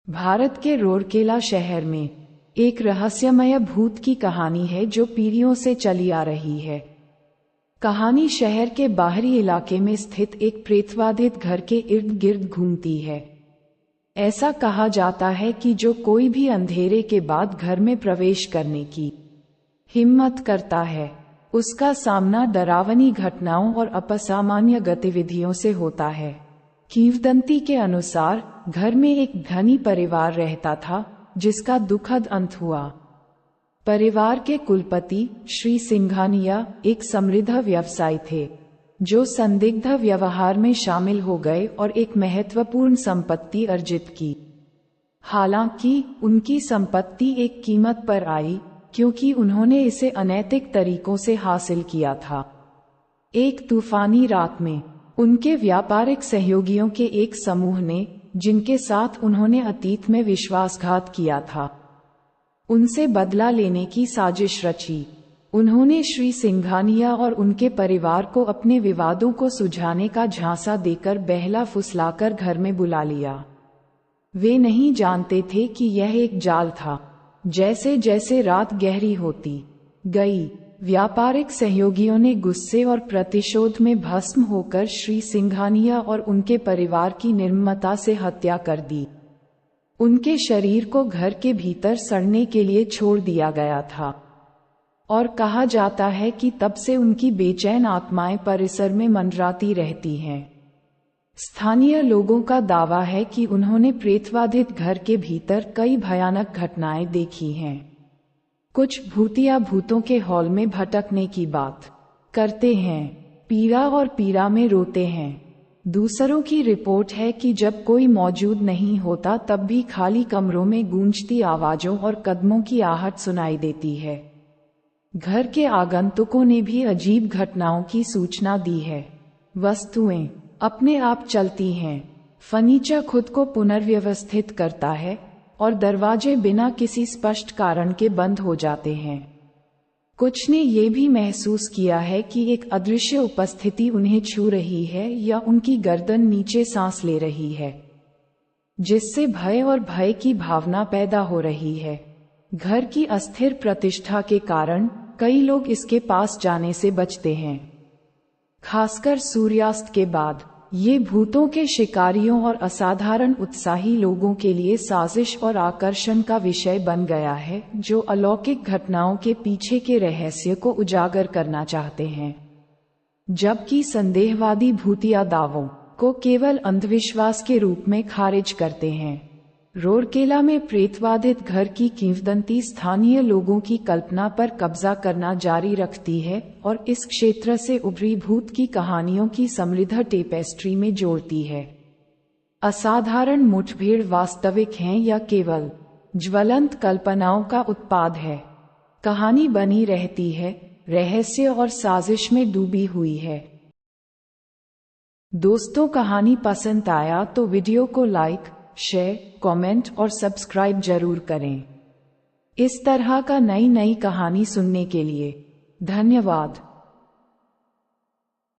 भारत के रूरकेला शहर में एक रहस्यमय भूत की कहानी है जो पीढ़ियों से चली आ रही है। कहानी शहर के बाहरी इलाके में स्थित एक प्रेतवाधित घर के इर्द गिर्द घूमती है। ऐसा कहा जाता है कि जो कोई भी अंधेरे के बाद घर में प्रवेश करने की हिम्मत करता है, उसका सामना डरावनी घटनाओं और असामान्य गतिविधियों से होता है। किंवदंती के अनुसार घर में एक धनी परिवार रहता था जिसका दुखद अंत हुआ। परिवार के कुलपति श्री सिंघानिया एक समृद्ध व्यवसायी थे जो संदिग्ध व्यवहार में शामिल हो गए और एक महत्वपूर्ण संपत्ति अर्जित की। हालांकि उनकी संपत्ति एक कीमत पर आई क्योंकि उन्होंने इसे अनैतिक तरीकों से हासिल किया था। एक तूफानी रात में उनके व्यापारिक सहयोगियों के एक समूह ने, जिनके साथ उन्होंने अतीत में विश्वासघात किया था, उनसे बदला लेने की साजिश रची। उन्होंने श्री सिंघानिया और उनके परिवार को अपने विवादों को सुलझाने का झांसा देकर बहला फुसलाकर घर में बुला लिया। वे नहीं जानते थे कि यह एक जाल था। जैसे जैसे रात गहरी होती गई, व्यापारिक सहयोगियों ने गुस्से और प्रतिशोध में भस्म होकर श्री सिंघानिया और उनके परिवार की निर्ममता से हत्या कर दी। उनके शरीर को घर के भीतर सड़ने के लिए छोड़ दिया गया था और कहा जाता है कि तब से उनकी बेचैन आत्माएं परिसर में मंडराती रहती हैं। स्थानीय लोगों का दावा है कि उन्होंने प्रेतवाधित घर के भीतर कई भयानक घटनाएं देखी हैं। कुछ भूतिया भूतों के हॉल में भटकने की बात करते हैं, पीड़ा और पीड़ा में रोते हैं। दूसरों की रिपोर्ट है कि जब कोई मौजूद नहीं होता तब भी खाली कमरों में गूंजती आवाजों और कदमों की आहट सुनाई देती है। घर के आगंतुकों ने भी अजीब घटनाओं की सूचना दी है। वस्तुएं अपने आप चलती हैं, फर्नीचर खुद को पुनर्व्यवस्थित करता है और दरवाजे बिना किसी स्पष्ट कारण के बंद हो जाते हैं। कुछ ने ये भी महसूस किया है कि एक अदृश्य उपस्थिति उन्हें छू रही है या उनकी गर्दन नीचे सांस ले रही है, जिससे भय और भय की भावना पैदा हो रही है। घर की अस्थिर प्रतिष्ठा के कारण कई लोग इसके पास जाने से बचते हैं, खासकर सूर्यास्त के बाद। ये भूतों के शिकारियों और असाधारण उत्साही लोगों के लिए साजिश और आकर्षण का विषय बन गया है, जो अलौकिक घटनाओं के पीछे के रहस्य को उजागर करना चाहते हैं, जबकि संदेहवादी भूतिया दावों को केवल अंधविश्वास के रूप में खारिज करते हैं। रूरकेला में प्रेतवाधित घर की किंवदंती स्थानीय लोगों की कल्पना पर कब्जा करना जारी रखती है और इस क्षेत्र से उभरी भूत की कहानियों की समृद्ध टेपेस्ट्री में जोड़ती है। असाधारण मुठभेड़ वास्तविक हैं या केवल ज्वलंत कल्पनाओं का उत्पाद है? कहानी बनी रहती है, रहस्य और साजिश में डूबी हुई है। दोस्तों, कहानी पसंद आया तो वीडियो को लाइक, शेयर, कमेंट और सब्सक्राइब जरूर करें। इस तरह का नई कहानी सुनने के लिए धन्यवाद।